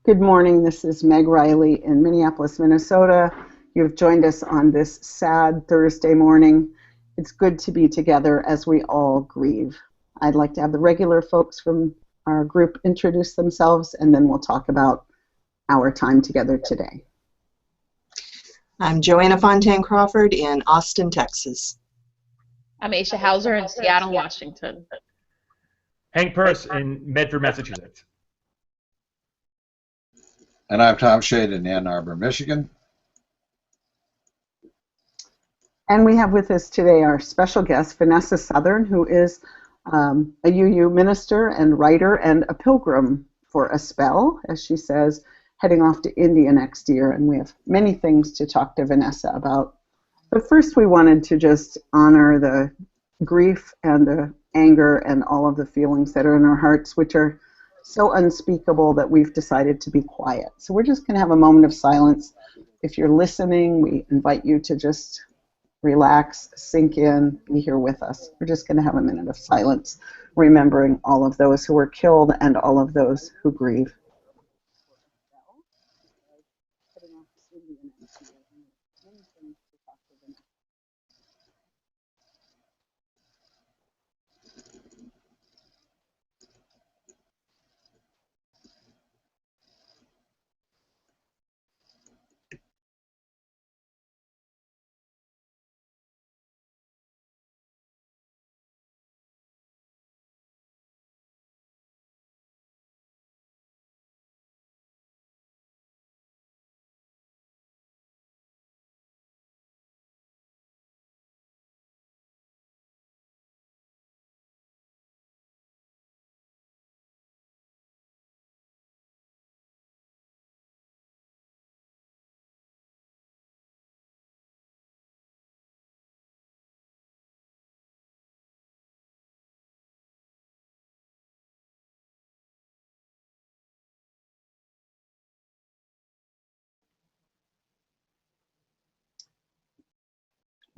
Good morning. This is Meg Riley in Minneapolis, Minnesota. You've joined us on this sad Thursday morning. It's good to be together as we all grieve. I'd like to have the regular folks from our group introduce themselves, and then we'll talk about our time together today. I'm Joanna Fontaine Crawford in Austin, Texas. I'm Aisha Hauser in Seattle, Washington. Hank Purse in Medford, Massachusetts. And I'm Tom Shade in Ann Arbor, Michigan. And we have with us today our special guest, Vanessa Southern, who is a UU minister and writer and a pilgrim for a spell, as she says, heading off to India next year. And we have many things to talk to Vanessa about. But first we wanted to just honor the grief and the anger and all of the feelings that are in our hearts, which are so unspeakable that we've decided to be quiet. So we're just going to have a moment of silence. If you're listening, we invite you to just relax, sink in, be here with us. We're just going to have a minute of silence, remembering all of those who were killed and all of those who grieve.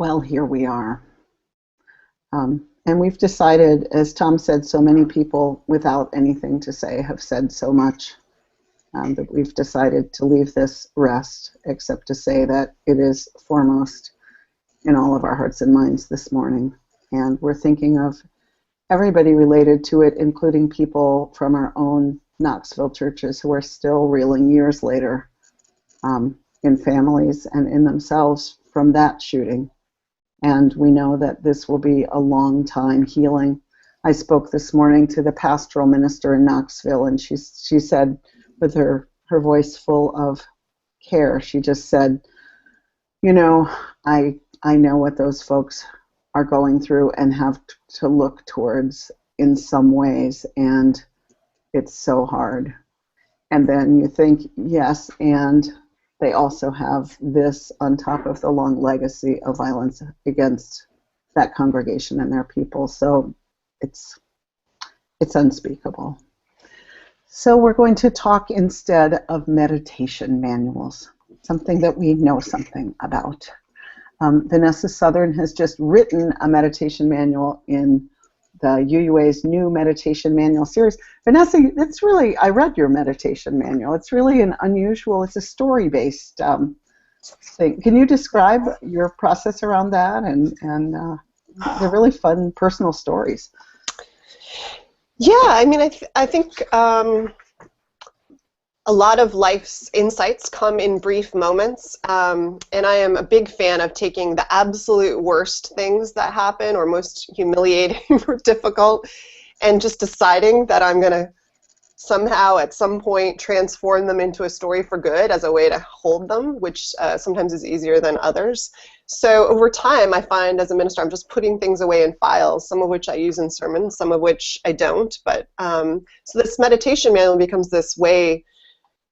Well, here we are. And we've decided, as Tom said, so many people without anything to say have said so much that we've decided to leave this rest, except to say that it is foremost in all of our hearts and minds this morning. And we're thinking of everybody related to it, including people from our own Knoxville churches who are still reeling years later in families and in themselves from that shooting. And we know that this will be a long time healing. I spoke this morning to the pastoral minister in Knoxville, and she said, with her voice full of care, she just said, you know, I know what those folks are going through and have to look towards in some ways, and it's so hard. And then you think, yes, and they also have this on top of the long legacy of violence against that congregation and their people. So it's unspeakable. So we're going to talk instead of meditation manuals, something that we know something about. Vanessa Southern has just written a meditation manual in the UUA's new meditation manual series. Vanessa, it's really, I read your meditation manual. It's really an unusual, it's a story-based thing. Can you describe your process around that? And they're really fun personal stories. Yeah, I mean, I think a lot of life's insights come in brief moments, and I am a big fan of taking the absolute worst things that happen or most humiliating or difficult and just deciding that I'm going to somehow at some point transform them into a story for good as a way to hold them, which sometimes is easier than others. So over time, I find as a minister, I'm just putting things away in files, some of which I use in sermons, some of which I don't. But so this meditation manual becomes this way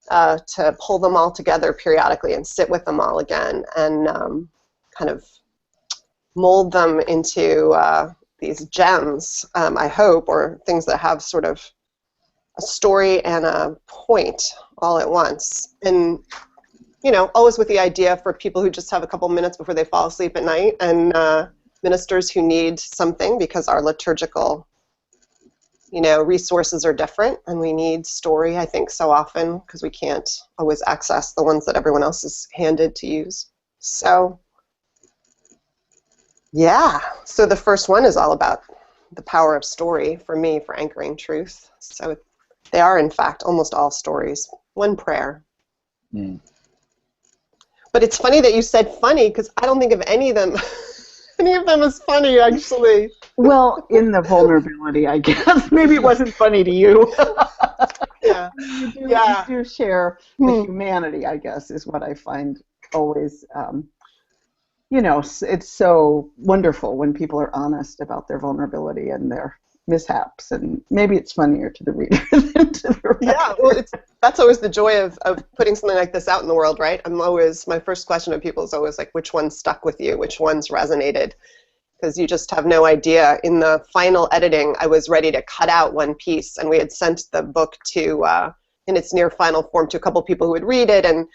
to pull them all together periodically and sit with them all again and kind of mold them into these gems, I hope, or things that have sort of a story and a point all at once. And, you know, always with the idea for people who just have a couple minutes before they fall asleep at night and ministers who need something because our liturgical you know, resources are different, and we need story, I think, so often because we can't always access the ones that everyone else is handed to use. So, yeah. So the first one is all about the power of story for me, for anchoring truth. So they are, in fact, almost all stories. One prayer. Mm. But it's funny that you said funny, because I don't think of any of them as funny, actually. Well, in the vulnerability, I guess. Maybe it wasn't funny to you. Yeah. You do share the humanity, I guess, is what I find always, you know, it's so wonderful when people are honest about their vulnerability and their mishaps, and maybe it's funnier to the reader than to the writer. Yeah, well, that's always the joy of putting something like this out in the world, right? My first question of people is always like, which one stuck with you? Which ones resonated? Because you just have no idea. In the final editing, I was ready to cut out one piece, and we had sent the book to, in its near final form, to a couple people who would read it, and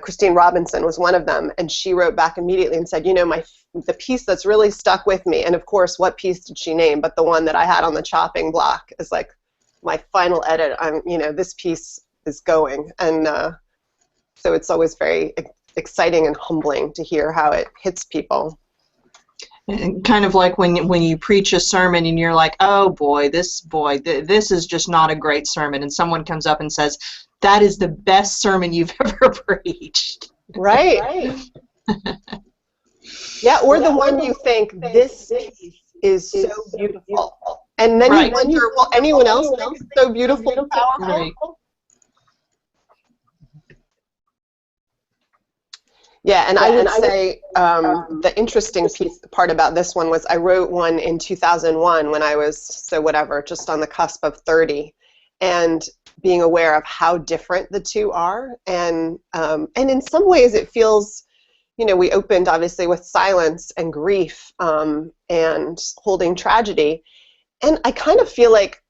Christine Robinson was one of them, and she wrote back immediately and said, you know, the piece that's really stuck with me, and of course, what piece did she name? But the one that I had on the chopping block is like my final edit. You know, this piece is going, and so it's always very exciting and humbling to hear how it hits people. And kind of like when you preach a sermon and you're like, oh boy, this is just not a great sermon, and someone comes up and says, that is the best sermon you've ever preached. Right. Yeah, or the one you think, this piece is so beautiful. And then you wonder, will anyone else think it's so beautiful and powerful? Right. Yeah, and I would say the interesting part about this one was I wrote one in 2001 when I was, just on the cusp of 30, and being aware of how different the two are. And in some ways it feels, you know, we opened obviously with silence and grief and holding tragedy. And I kind of feel like,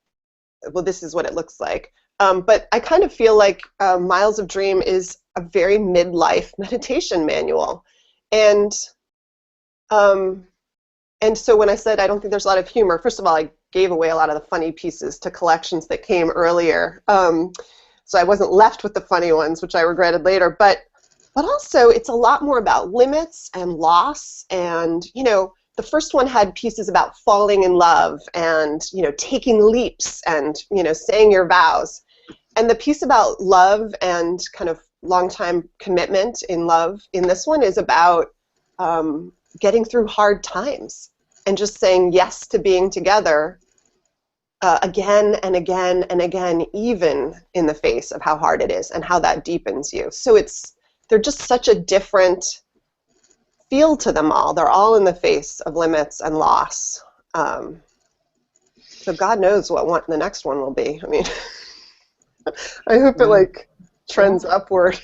well, this is what it looks like, but I kind of feel like Miles of Dream is a very midlife meditation manual. And so when I said I don't think there's a lot of humor, first of all, I gave away a lot of the funny pieces to collections that came earlier. So I wasn't left with the funny ones, which I regretted later. But also, it's a lot more about limits and loss. And, you know, the first one had pieces about falling in love and, you know, taking leaps and, you know, saying your vows. And the piece about love and kind of long-time commitment in love in this one is about getting through hard times and just saying yes to being together again and again and again, even in the face of how hard it is and how that deepens you. So they're just such a different feel to them all. They're all in the face of limits and loss. So God knows what the next one will be. I mean, I hope it like trends upward.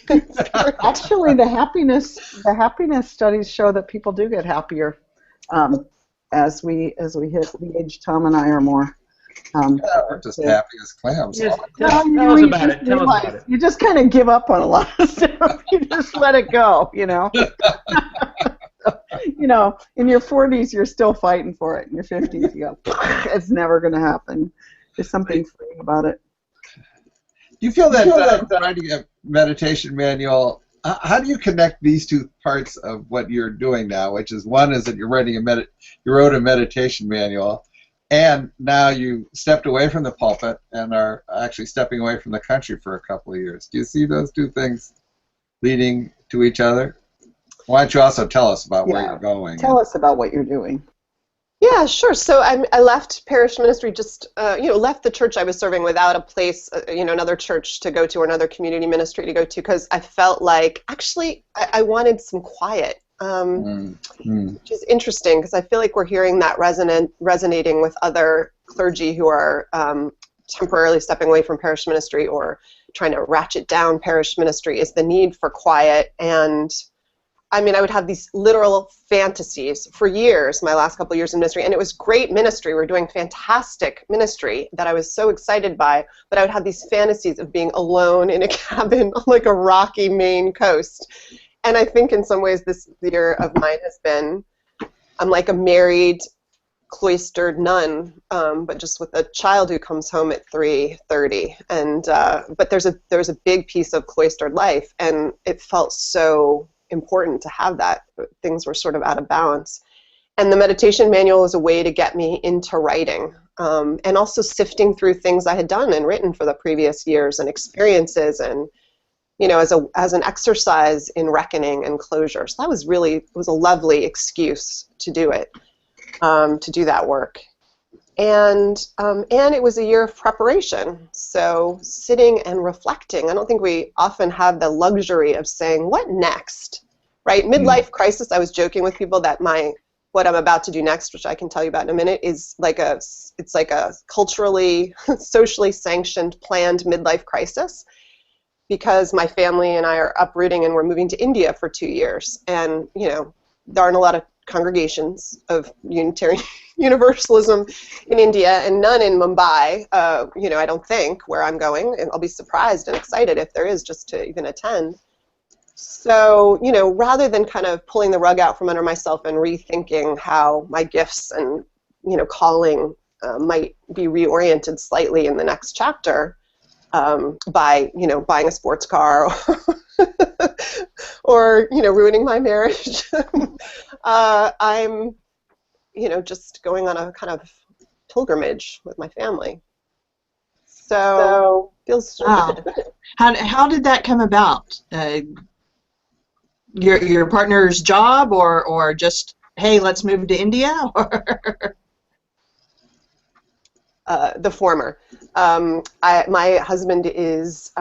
Actually, the happiness studies show that people do get happier as we hit the age Tom and I are more. We're just happy as clams. Yes, tell us about it. Tell us about it. You just kind of give up on a lot of stuff. You just let it go, you know. You know, in your 40s, you're still fighting for it. In your 50s, you go, it's never going to happen. There's something freeing about it. You feel that writing a meditation manual, how do you connect these two parts of what you're doing now, which is one is that you're writing you wrote a meditation manual, and now you stepped away from the pulpit and are actually stepping away from the country for a couple of years. Do you see those two things leading to each other? Why don't you also tell us about where you're going? Tell us about what you're doing. Yeah, sure. So I left parish ministry, just left the church I was serving without a place, another church to go to or another community ministry to go to, because I felt like actually I wanted some quiet, which is interesting because I feel like we're hearing that resonating with other clergy who are temporarily stepping away from parish ministry or trying to ratchet down parish ministry, is the need for quiet. And I mean, I would have these literal fantasies for years, my last couple of years in ministry, and it was great ministry. We're doing fantastic ministry that I was so excited by, but I would have these fantasies of being alone in a cabin on like a rocky Maine coast. And I think in some ways this year of mine has been, I'm like a married cloistered nun, but just with a child who comes home at 3:30. And but there's a big piece of cloistered life, and it felt so important to have that. Things were sort of out of balance. And the meditation manual was a way to get me into writing, and also sifting through things I had done and written for the previous years and experiences, and as an exercise in reckoning and closure. So that was a lovely excuse to do it, to do that work. And it was a year of preparation. So sitting and reflecting. I don't think we often have the luxury of saying, what next? Right? Midlife crisis, I was joking with people that what I'm about to do next, which I can tell you about in a minute, is it's like a culturally, socially sanctioned, planned midlife crisis, because my family and I are uprooting and we're moving to India for 2 years. And, there aren't a lot of congregations of Unitarian Universalism in India, and none in Mumbai, I don't think, where I'm going. And I'll be surprised and excited if there is, just to even attend. So, rather than kind of pulling the rug out from under myself and rethinking how my gifts and, calling might be reoriented slightly in the next chapter, by buying a sports car or ruining my marriage, I'm just going on a kind of pilgrimage with my family. So feels good. How did that come about? Your partner's job, or just, hey, let's move to India? The former. My husband is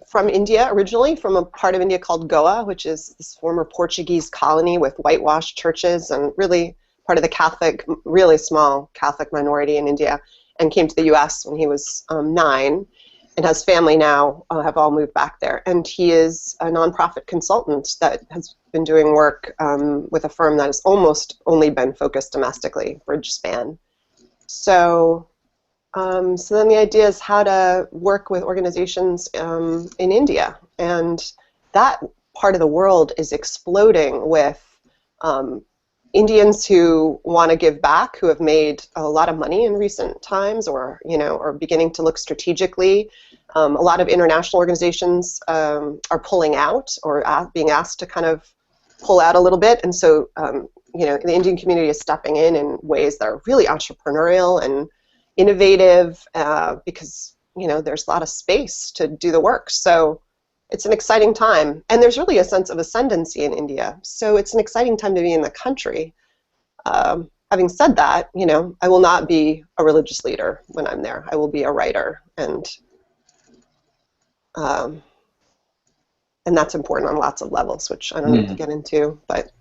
from India originally, from a part of India called Goa, which is this former Portuguese colony with whitewashed churches, and really part of the Catholic, really small Catholic minority in India, and came to the U.S. when he was 9, and has family now, have all moved back there. And he is a nonprofit consultant that has been doing work with a firm that has almost only been focused domestically, Bridgespan. So then the idea is how to work with organizations in India, and that part of the world is exploding with Indians who want to give back, who have made a lot of money in recent times, or are beginning to look strategically. A lot of international organizations are pulling out, or being asked to kind of pull out a little bit, and so the Indian community is stepping in ways that are really entrepreneurial and innovative, because there's a lot of space to do the work. So it's an exciting time, and there's really a sense of ascendancy in India. So it's an exciting time to be in the country. Having said that, I will not be a religious leader when I'm there. I will be a writer, and that's important on lots of levels, which I don't need to get into, but.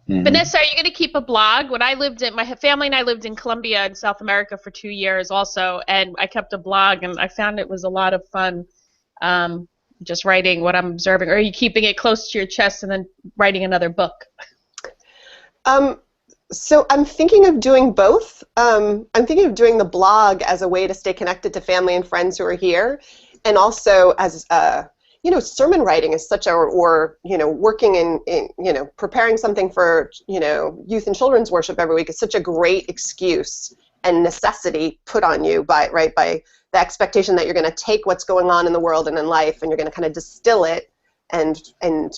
Vanessa, are you going to keep a blog? When I lived my family and I lived in Colombia in South America for 2 years also, and I kept a blog, and I found it was a lot of fun, just writing what I'm observing. Or are you keeping it close to your chest and then writing another book? So I'm thinking of doing both. I'm thinking of doing the blog as a way to stay connected to family and friends who are here, and also as sermon writing is such working in preparing something for, youth and children's worship every week is such a great excuse and necessity put on you by the expectation that you're going to take what's going on in the world and in life, and you're going to kind of distill it and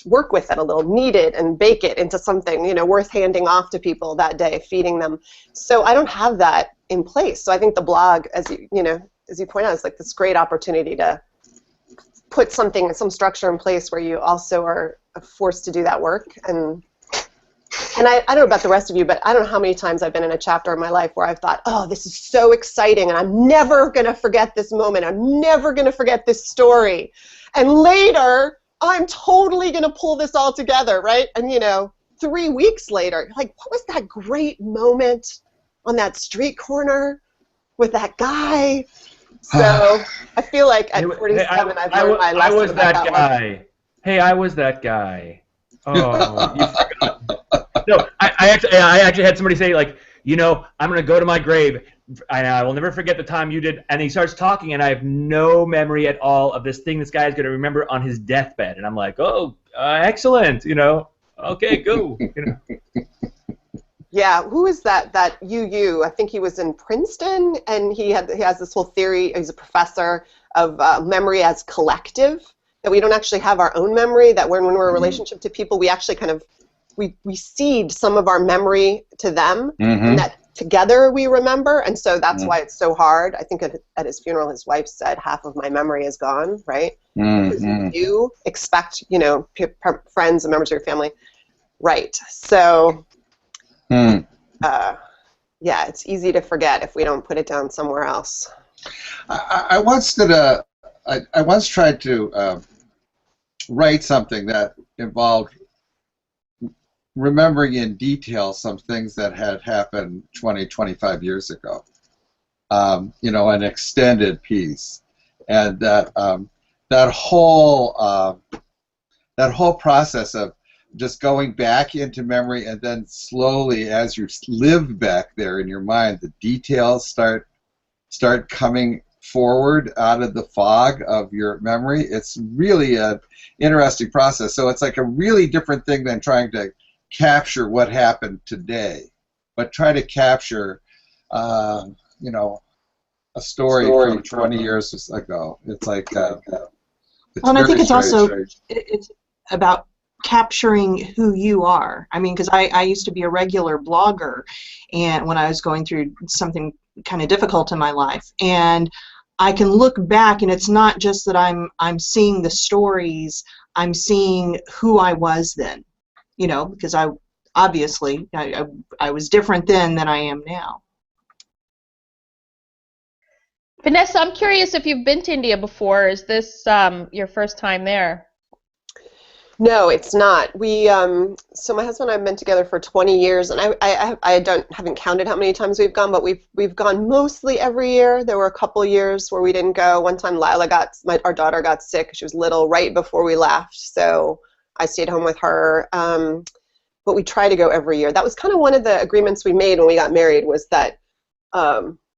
work with it a little, knead it and bake it into something, worth handing off to people that day, feeding them. So I don't have that in place. So I think the blog, as you point out, is like this great opportunity to put some structure in place where you also are forced to do that work. And I don't know about the rest of you, but I don't know how many times I've been in a chapter in my life where I've thought, oh, this is so exciting, and I'm never going to forget this moment. I'm never going to forget this story. And later, I'm totally going to pull this all together, right? And, 3 weeks later, you're like, what was that great moment on that street corner with that guy? So I feel like at 47, I've learned my lesson. I was about that guy. Hey, I was that guy. Oh, you forgot. No, I actually had somebody say, like, I'm going to go to my grave, and I will never forget the time you did. And he starts talking, and I have no memory at all of this thing this guy is going to remember on his deathbed. And I'm like, oh, excellent, okay, go. Yeah, who is that VUU? I think he was in Princeton, and he has this whole theory. He's a professor of memory as collective, that we don't actually have our own memory, that when we're in a relationship to people, we actually kind of we cede some of our memory to them, and that together we remember, and so that's why it's so hard. I think at his funeral, his wife said, "Half of my memory is gone," right? Because you expect, friends and members of your family, right? So. Yeah, it's easy to forget if we don't put it down somewhere else. I once did I once tried to write something that involved remembering in detail some things that had happened 20, 25 years ago. An extended piece, and that whole process of just going back into memory, and then slowly, as you live back there in your mind, the details start coming forward out of the fog of your memory. It's really an interesting process. So it's like a really different thing than trying to capture what happened today, but try to capture, a story from 20 years ago. It's like, and I think it's also it's about capturing who you are. I mean, because I used to be a regular blogger, and when I was going through something kind of difficult in my life, and I can look back, and it's not just that I'm seeing the stories, I'm seeing who I was then, because I obviously I was different then than I am now. Vanessa, I'm curious if you've been to India before. Is this your first time there? No, it's not. So my husband and I have been together for 20 years, and I haven't counted how many times we've gone, but we've gone mostly every year. There were a couple years where we didn't go. One time our daughter got sick. She was little right before we left, so I stayed home with her. But we try to go every year. That was kind of one of the agreements we made when we got married, was that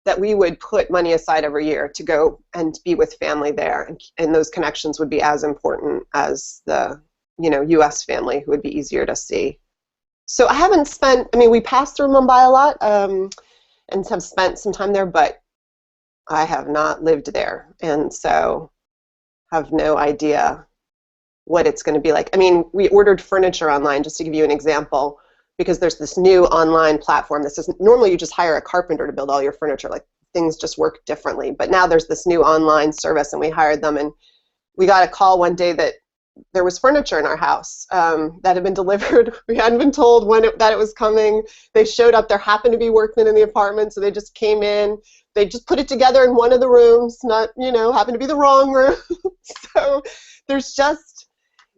that we would put money aside every year to go and be with family there, and those connections would be as important as the U.S. family, who would be easier to see. So I haven't spent, we passed through Mumbai a lot and have spent some time there, but I have not lived there, and so have no idea what it's going to be like. We ordered furniture online, just to give you an example, because there's this new online platform that says normally you just hire a carpenter to build all your furniture, like things just work differently, but now there's this new online service, and we hired them, and we got a call one day that there was furniture in our house that had been delivered. We hadn't been told that it was coming. They showed up. There happened to be workmen in the apartment, so they just came in. They just put it together in one of the rooms, not, happened to be the wrong room. So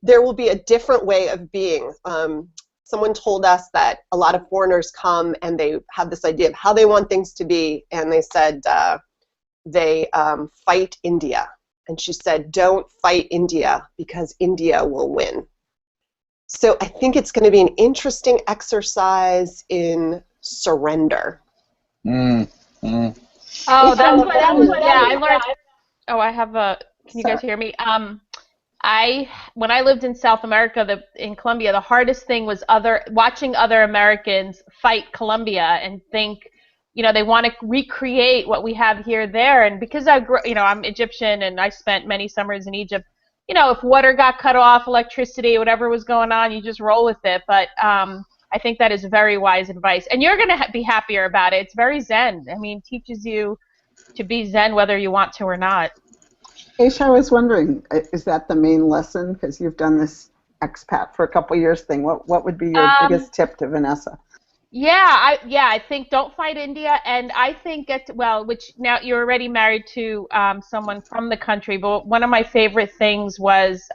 there will be a different way of being. Someone told us that a lot of foreigners come and they have this idea of how they want things to be, and they said they fight India. And she said, don't fight India, because India will win. So I think it's going to be an interesting exercise in surrender. Oh, that's what I learned. Oh, can you guys hear me? When I lived in South America, in Colombia, the hardest thing was watching other Americans fight Colombia and think, they want to recreate what we have here there. And because I'm Egyptian and I spent many summers in Egypt, if water got cut off, electricity, whatever was going on, you just roll with it. But I think that is very wise advice. And you're going to be happier about it. It's very Zen. Teaches you to be Zen whether you want to or not. Aisha, I was wondering, is that the main lesson? Because you've done this expat for a couple years thing. What would be your biggest tip to Vanessa? I think don't fight India, and I think which now you're already married to someone from the country, but one of my favorite things was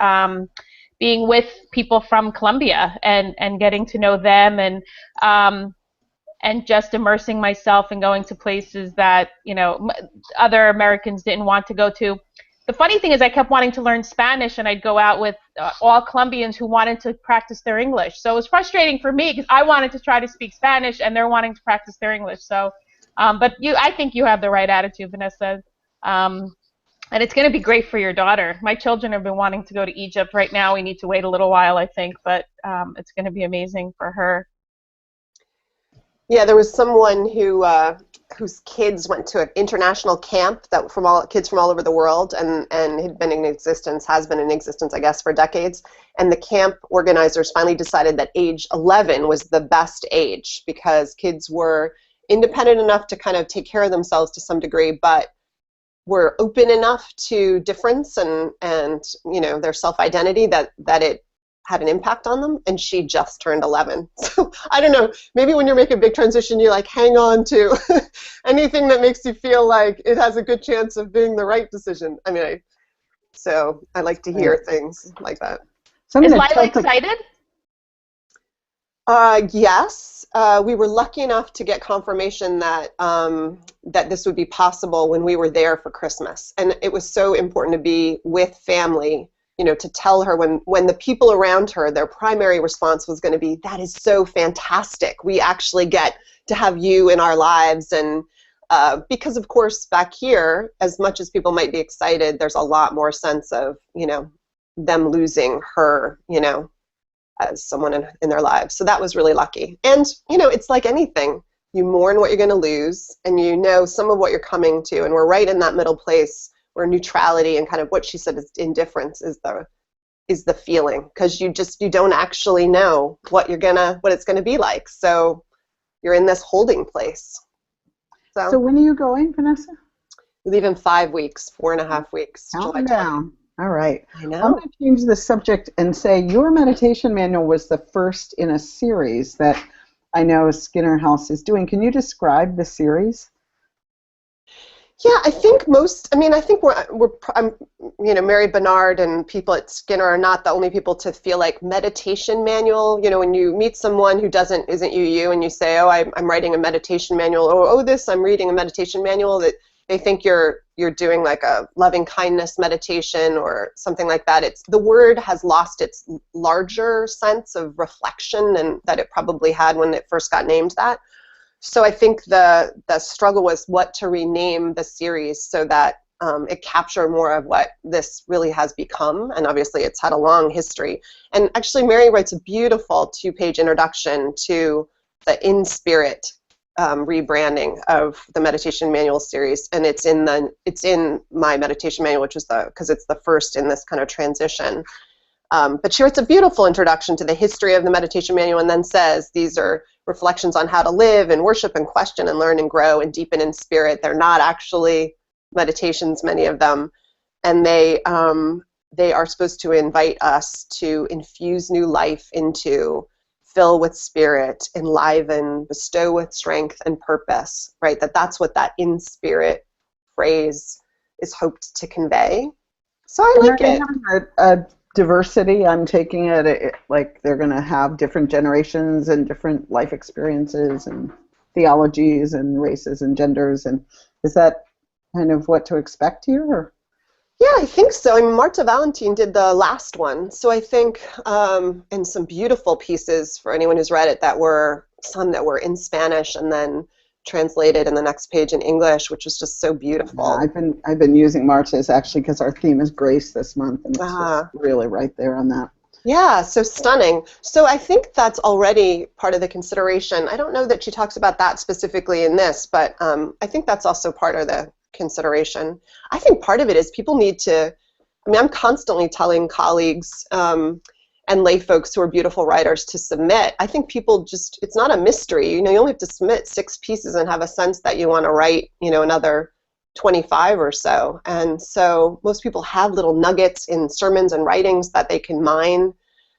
being with people from Colombia and getting to know them and just immersing myself and going to places that other Americans didn't want to go to. The funny thing is I kept wanting to learn Spanish, and I'd go out with all Colombians who wanted to practice their English. So it was frustrating for me because I wanted to try to speak Spanish, and they're wanting to practice their English. So, but I think you have the right attitude, Vanessa. And it's going to be great for your daughter. My children have been wanting to go to Egypt. Right now we need to wait a little while, I think, but it's going to be amazing for her. Yeah, there was someone who whose kids went to an international camp that kids from all over the world, and had been in existence, has been in existence, I guess, for decades. And the camp organizers finally decided that age 11 was the best age because kids were independent enough to kind of take care of themselves to some degree, but were open enough to difference and you know, their self-identity that it had an impact on them. And she just turned 11. So I don't know, maybe when you're making a big transition, you like hang on to anything that makes you feel like it has a good chance of being the right decision. I mean, so I like to hear things like that. So Is Lila excited? Yes, we were lucky enough to get confirmation that that this would be possible when we were there for Christmas, and it was so important to be with family, you know, to tell her when the people around her, their primary response was going to be, "That is so fantastic. We actually get to have you in our lives," and because of course back here, as much as people might be excited, there's a lot more sense of, you know, them losing her, you know, as someone in their lives. So that was really lucky. And, you know, it's like anything. You mourn what you're going to lose, and you know some of what you're coming to, and we're right in that middle place where neutrality and kind of what she said is indifference is the feeling, because you don't actually know what it's gonna be like. So you're in this holding place. So when are you going, Vanessa? We leave in 5 weeks, 4.5 weeks. Counting down. All right. I know. I'm going to change the subject and say your meditation manual was the first in a series that I know Skinner House is doing. Can you describe the series? Yeah, I think I'm, you know, Mary Bernard and people at Skinner are not the only people to feel like meditation manual. You know, when you meet someone who isn't you, and you say, oh, I'm writing a meditation manual, or I'm reading a meditation manual, that they think you're doing like a loving kindness meditation or something like that. The word has lost its larger sense of reflection and that it probably had when it first got named that. So I think the struggle was what to rename the series so that it captured more of what this really has become, and obviously it's had a long history. And actually Mary writes a beautiful 2-page introduction to the In Spirit rebranding of the meditation manual series, and it's in my meditation manual, which is because it's the first in this kind of transition. But she writes a beautiful introduction to the history of the meditation manual, and then says these are reflections on how to live and worship and question and learn and grow and deepen in spirit. They're not actually meditations, many of them, and they are supposed to invite us to infuse new life into, fill with spirit, enliven, bestow with strength and purpose, right? That's what that in spirit phrase is hoped to convey. So I like it. A diversity, I'm taking it like they're going to have different generations and different life experiences and theologies and races and genders, and is that kind of what to expect here? Or? Yeah, I think so. I mean, Marta Valentin did the last one, so I think, and some beautiful pieces for anyone who's read it some that were in Spanish and then translated in the next page in English, which was just so beautiful. Yeah, I've been using Marta's actually because our theme is grace this month, and it's just really right there on that. Yeah, so stunning. So I think that's already part of the consideration. I don't know that she talks about that specifically in this, but I think that's also part of the consideration. I think part of it is people need to, I mean, I'm constantly telling colleagues and lay folks who are beautiful writers to submit. I think people just, it's not a mystery. You know, you only have to submit 6 pieces and have a sense that you want to write, you know, another 25 or so. And so most people have little nuggets in sermons and writings that they can mine.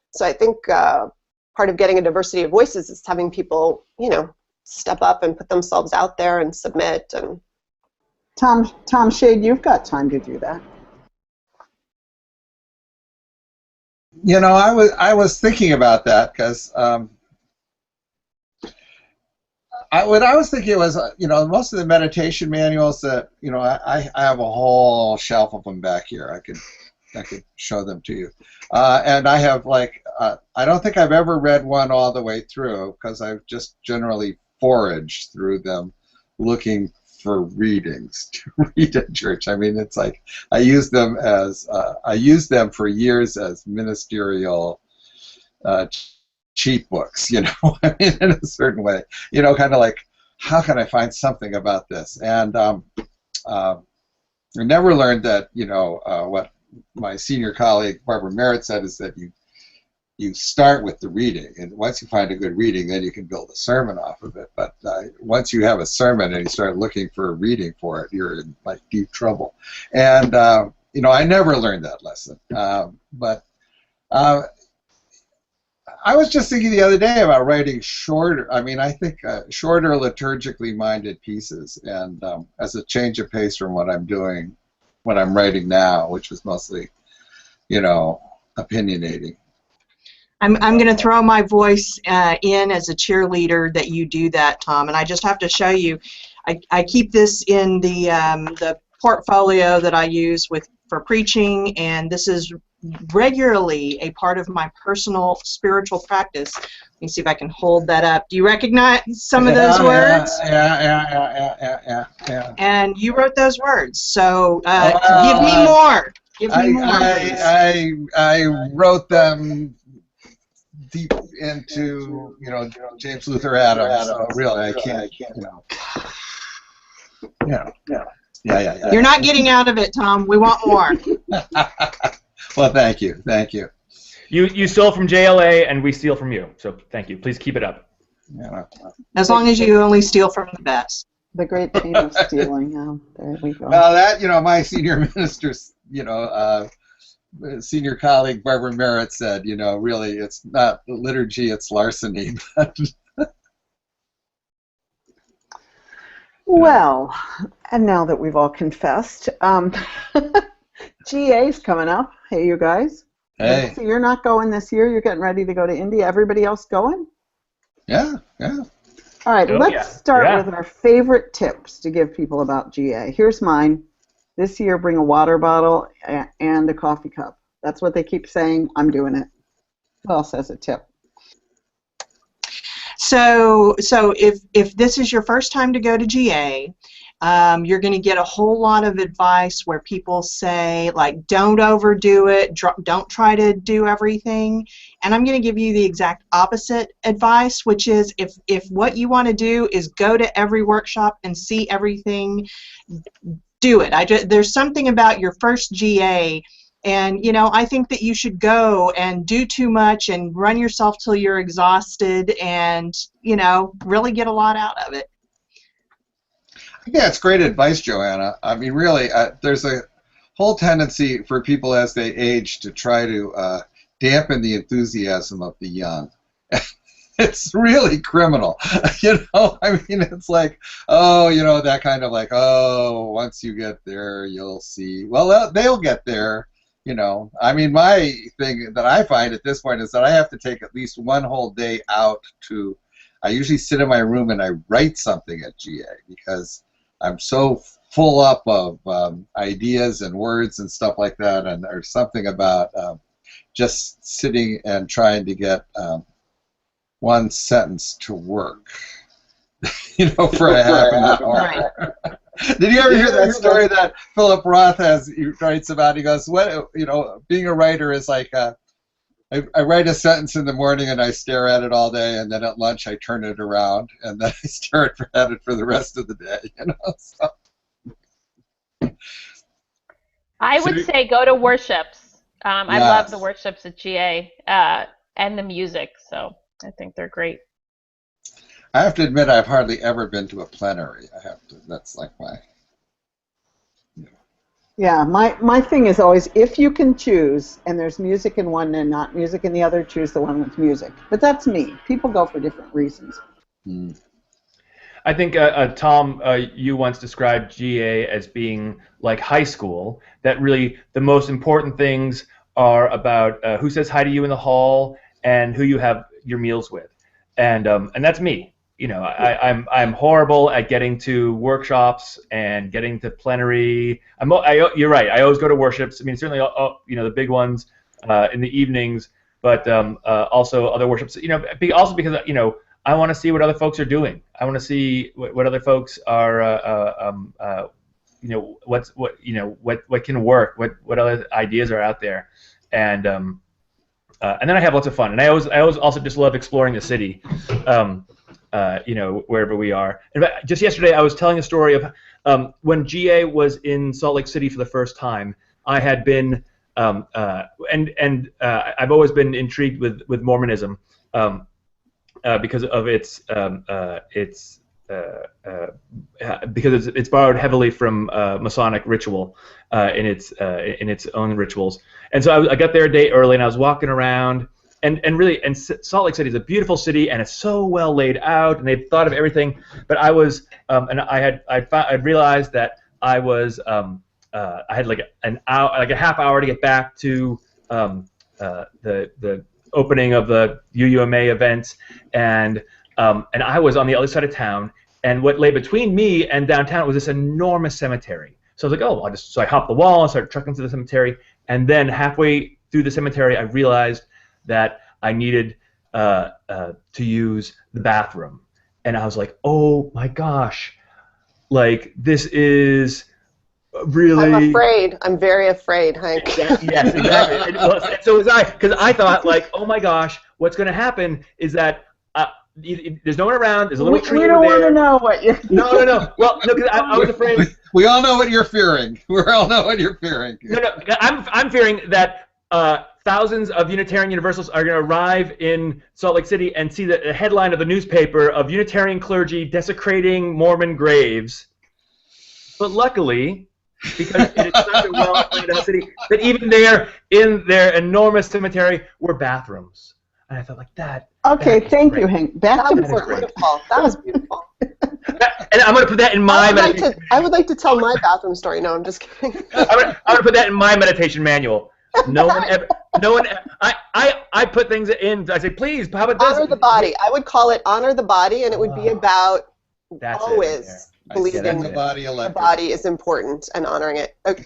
So I think part of getting a diversity of voices is having people, you know, step up and put themselves out there and submit. And Tom Shade, you've got time to do that. You know, I was thinking about that because what I was thinking was, you know, most of the meditation manuals that, you know, I have a whole shelf of them back here. I could show them to you, and I have like I don't think I've ever read one all the way through because I've just generally foraged through them, looking for readings to read at church. I mean, it's like I use them for years as ministerial cheap books, you know, I mean, in a certain way, you know, kind of like, how can I find something about this? And I never learned that, you know, what my senior colleague Barbara Merritt said is that you start with the reading, and once you find a good reading, then you can build a sermon off of it. But once you have a sermon and you start looking for a reading for it, you're in like deep trouble. And you know, I never learned that lesson. But I was just thinking the other day about writing shorter. I mean, I think shorter liturgically minded pieces, and as a change of pace from what I'm doing, what I'm writing now, which is mostly, you know, opinionating. I'm going to throw my voice in as a cheerleader that you do that, Tom, and I just have to show you. I keep this in the portfolio that I use for preaching, and this is regularly a part of my personal spiritual practice. Let me see if I can hold that up. Do you recognize some of those words? Yeah. And you wrote those words, so give me more. Give me more. I wrote them deep into, you know, James Luther Adams. So really, I can't, you know. Yeah. You're not getting out of it, Tom. We want more. Well, thank you. You stole from JLA, and we steal from you. So thank you. Please keep it up. Yeah. As long as you only steal from the best. The great pain of stealing. Yeah, there we go. Well, that, you know, my senior minister's, you know, senior colleague Barbara Merritt said, you know, really, it's not liturgy, it's larceny. Well, and now that we've all confessed, GA's coming up. Hey, you guys. Hey. So you're not going this year. You're getting ready to go to India. Everybody else going? Yeah. All right, let's start with our favorite tips to give people about GA. Here's mine. This year, bring a water bottle and a coffee cup. That's what they keep saying. I'm doing it. Who else has a tip? So if this is your first time to go to GA, you're going to get a whole lot of advice where people say, like, don't overdo it, don't try to do everything. And I'm going to give you the exact opposite advice, which is if what you want to do is go to every workshop and see everything, do it. There's something about your first GA, and, you know, I think that you should go and do too much and run yourself till you're exhausted and, you know, really get a lot out of it. Yeah, it's great advice, Joanna. I mean, really, there's a whole tendency for people as they age to try to dampen the enthusiasm of the young. It's really criminal, you know. I mean, it's like, oh, you know, that kind of like, oh, once you get there, you'll see. Well, they'll get there, you know. I mean, my thing that I find at this point is that I have to take at least one whole day out to. I usually sit in my room and I write something at GA because I'm so full up of ideas and words and stuff like that, and there's something about just sitting and trying to get one sentence to work, you know, for a half an hour. Right. Did you ever hear that story that Philip Roth he writes about? He goes, "What, you know, being a writer is like I write a sentence in the morning and I stare at it all day, and then at lunch I turn it around and then I stare at it for the rest of the day." You know. So. I would say go to worships. I Yes. love the worships at GA and the music, so I think they're great. I have to admit I've hardly ever been to a plenary. That's like my. Yeah, my thing is always, if you can choose, and there's music in one and not music in the other, choose the one with music. But that's me. People go for different reasons. I think, Tom, you once described GA as being like high school, that really the most important things are about who says hi to you in the hall and who you have your meals with. And that's me. You know, I'm horrible at getting to workshops and getting to plenary. You're right. I always go to worships. I mean, certainly, you know, the big ones in the evenings, but also other worships. You know, also because, you know, I want to see what other folks are doing. I want to see what other folks are. You know, what can work. What other ideas are out there, and and then I have lots of fun. And I always also just love exploring the city, you know, wherever we are. In fact, just yesterday, I was telling a story of when GA was in Salt Lake City for the first time. I had been, and I've always been intrigued with Mormonism because of because it's borrowed heavily from Masonic ritual in its own rituals. And so I got there a day early, and I was walking around, and Salt Lake City is a beautiful city, and it's so well laid out, and they've thought of everything. But I was, and I realized that I was, I had like an hour, like a half hour to get back to the opening of the UUMA event, and I was on the other side of town, and what lay between me and downtown was this enormous cemetery. So I was like, oh, so I hopped the wall and started trucking through the cemetery, and then halfway through the cemetery, I realized that I needed to use the bathroom, and I was like, oh my gosh, like this is really. I'm afraid. I'm very afraid, Hank. Yes, exactly. And so was I, because I thought, like, oh my gosh, what's going to happen is that there's no one around. There's a little tree over there. We don't want to know what you're. No. Well, no, because I was afraid. We all know what you're fearing. We all know what you're fearing. No. I'm fearing that thousands of Unitarian Universalists are going to arrive in Salt Lake City and see the headline of the newspaper of Unitarian clergy desecrating Mormon graves. But luckily, because it is such a well-planned out city, that even there, in their enormous cemetery, were bathrooms. And I thought, like, that. Okay, thank you, great. Hank. Back to Portland. That was beautiful. And I'm going to put that in my meditation. I would like to tell my bathroom story. No, I'm just kidding. I'm going to put that in my meditation manual. No one ever. I put things in. I say, please, how about this? Honor the body. I would call it honor the body, and it would be about always believing the body electric. The body is important and honoring it. Okay.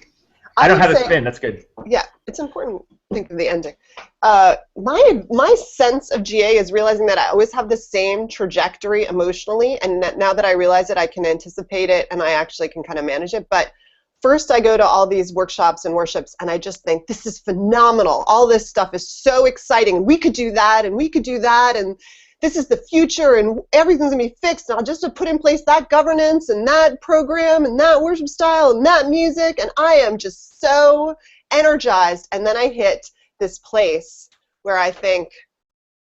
I know how to spin. That's good. Yeah, it's important. Think of the ending. My sense of GA is realizing that I always have the same trajectory emotionally, and now that I realize it, I can anticipate it, and I actually can kind of manage it. But first, I go to all these workshops and worships, and I just think, this is phenomenal. All this stuff is so exciting. We could do that, and we could do that, and this is the future, and everything's going to be fixed. And I'll just put in place that governance and that program and that worship style and that music, and I am just so energized. And then I hit this place where I think,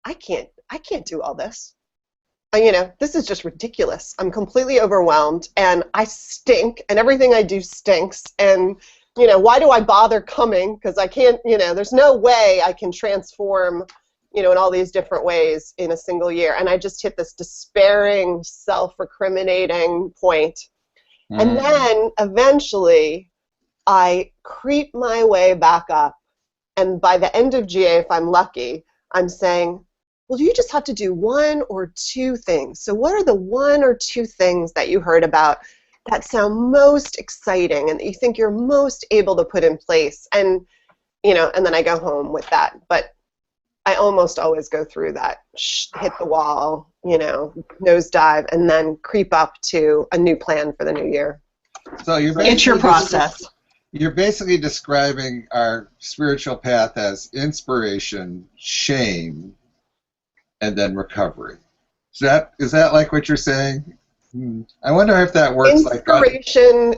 I can't do all this. You know, this is just ridiculous. I'm completely overwhelmed, and I stink, and everything I do stinks. And, you know, why do I bother coming? Because I can't, you know, there's no way I can transform, you know, in all these different ways in a single year. And I just hit this despairing, self-recriminating point. And then eventually I creep my way back up. And by the end of GA, if I'm lucky, I'm saying, well, you just have to do one or two things. So what are the one or two things that you heard about that sound most exciting and that you think you're most able to put in place? And, you know, and then I go home with that. But I almost always go through that, hit the wall, you know, nosedive, and then creep up to a new plan for the new year. So it's your process. You're basically describing our spiritual path as inspiration, shame, and then recovery. Is that like what you're saying? I wonder if that works like that. Inspiration,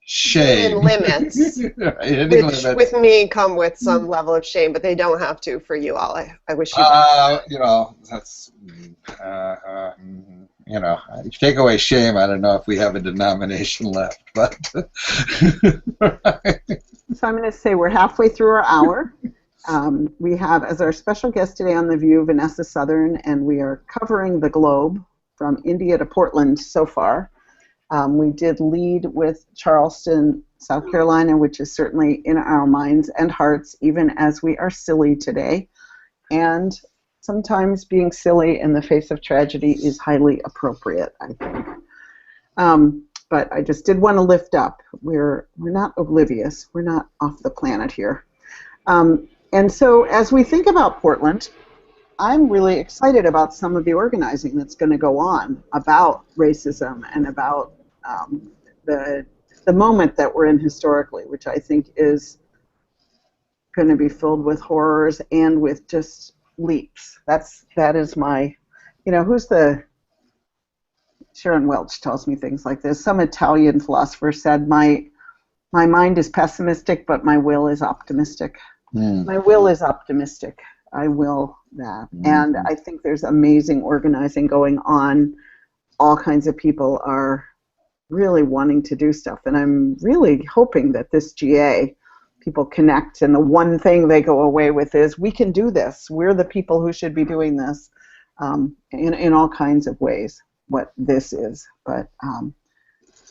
shame, and limits, which with me come with some level of shame, but they don't have to for you all. I wish you. You know, that's you know, if you take away shame, I don't know if we have a denomination left, but. So I'm going to say we're halfway through our hour. We have as our special guest today on The VUU, Vanessa Southern, and we are covering the globe from India to Portland so far. We did lead with Charleston, South Carolina, which is certainly in our minds and hearts, even as we are silly today. And sometimes being silly in the face of tragedy is highly appropriate, I think. But I just did want to lift up. We're not oblivious. We're not off the planet here. And so as we think about Portland, I'm really excited about some of the organizing that's going to go on about racism and about the moment that we're in historically, which I think is going to be filled with horrors and with just leaps. That is my, who's the, Sharon Welch tells me things like this. Some Italian philosopher said, my mind is pessimistic, but my will is optimistic. My will is optimistic. I will that. And I think there's amazing organizing going on. All kinds of people are really wanting to do stuff. And I'm really hoping that this GA, people connect, and the one thing they go away with is, we can do this. We're the people who should be doing this in all kinds of ways, what this is. But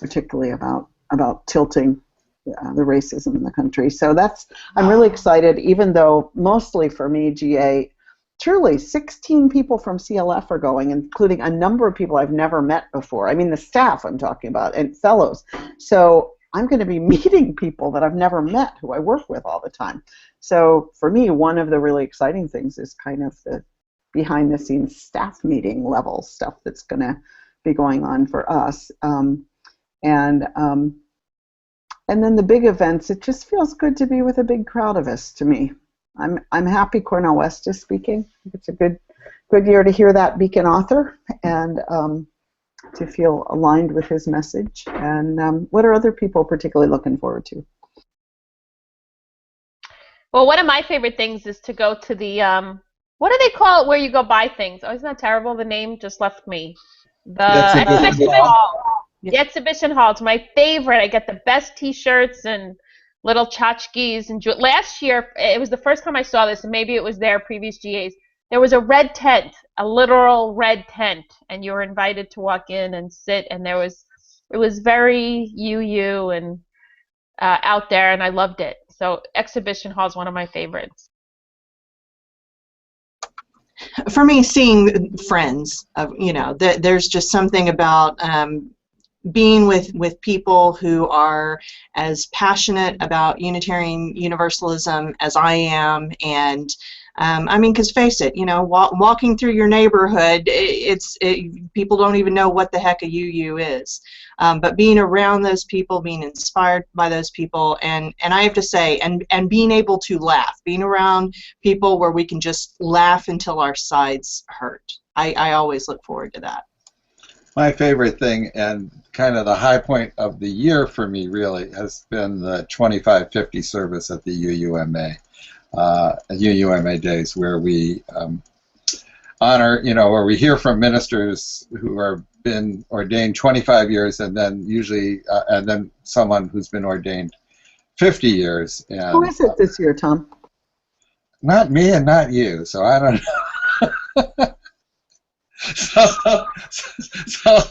particularly about tilting the racism in the country. So I'm really excited, even though mostly for me, GA, truly 16 people from CLF are going, including a number of people I've never met before. I mean, the staff I'm talking about, and fellows. So I'm going to be meeting people that I've never met, who I work with all the time. So for me, one of the really exciting things is kind of the behind-the-scenes staff meeting level stuff that's going to be going on for us. And then the big events, it just feels good to be with a big crowd of us, to me. I'm happy Cornel West is speaking. I think it's a good year to hear that Beacon author and to feel aligned with his message. And what are other people particularly looking forward to? Well, one of my favorite things is to go to the, what do they call it where you go buy things? Oh, isn't that terrible? The name just left me. The exhibition hall. The exhibition hall. It's my favorite. I get the best T-shirts and little tchotchkes. And last year, it was the first time I saw this, and maybe it was there previous GAs. There was a red tent, a literal red tent, and you were invited to walk in and sit. And it was very VUU and out there, and I loved it. So exhibition hall is one of my favorites. For me, seeing friends, there's just something about being with people who are as passionate about Unitarian Universalism as I am, and I mean, because face it, walking through your neighborhood, people don't even know what the heck a UU is. But being around those people, being inspired by those people, and I have to say, and being able to laugh, being around people where we can just laugh until our sides hurt. I always look forward to that. My favorite thing, and kind of the high point of the year for me, really, has been the 2550 service at the UUMA. UUMA days, where we honor, where we hear from ministers who have been ordained 25 years, and then usually, and then someone who's been ordained 50 years. And, who is it this year, Tom? Not me and not you, so I don't know. So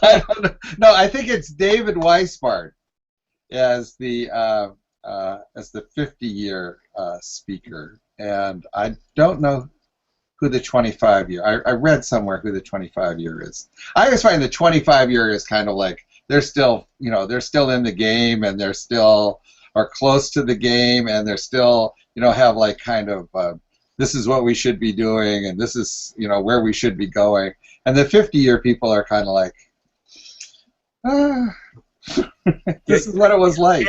I don't know. No, I think it's David Weisbart as the 50-year speaker, and I don't know who the 25-year. I read somewhere who the 25-year is. I always find the 25-year is kind of like they're still, they're still in the game, and they're still are close to the game, and they're still, have like kind of this is what we should be doing, and this is, where we should be going. And the 50-year people are kind of like, this is what it was like.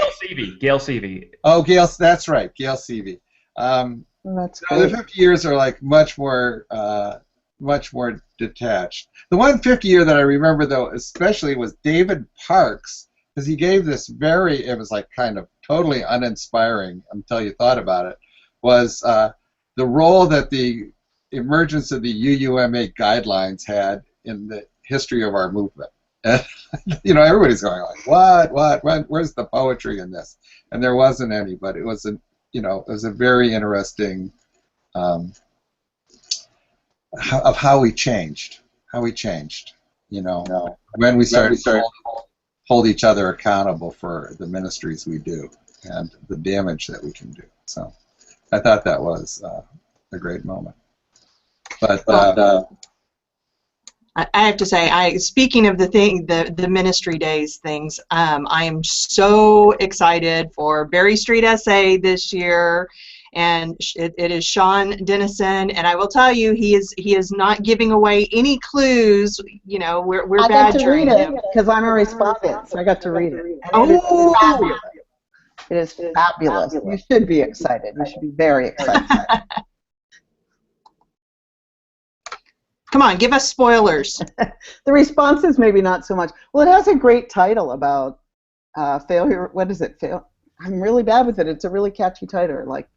Gail Seavey. Oh, Gail, that's right, Gail Seavey. That's so the 50 years are like much more detached. The one 50-year that I remember, though, especially was David Parks, because he gave this it was like kind of totally uninspiring until you thought about it, was the role that the emergence of the UUMA guidelines had in the history of our movement. And, everybody's going like, what, where's the poetry in this? And there wasn't any, but it was it was a very interesting of how we changed, when we started to hold each other accountable for the ministries we do and the damage that we can do. So I thought that was a great moment. But I have to say, speaking of the ministry days things, I am so excited for Berry Street SA this year, and it is Sean Dennison, and I will tell you, he is not giving away any clues. We're badgering him. because I'm a respondent, so I got to read it. Oh. It is fabulous. You should be excited. You should be very excited. Come on, give us spoilers. The responses maybe not so much. Well, it has a great title about failure. What is it? I'm really bad with it. It's a really catchy title, like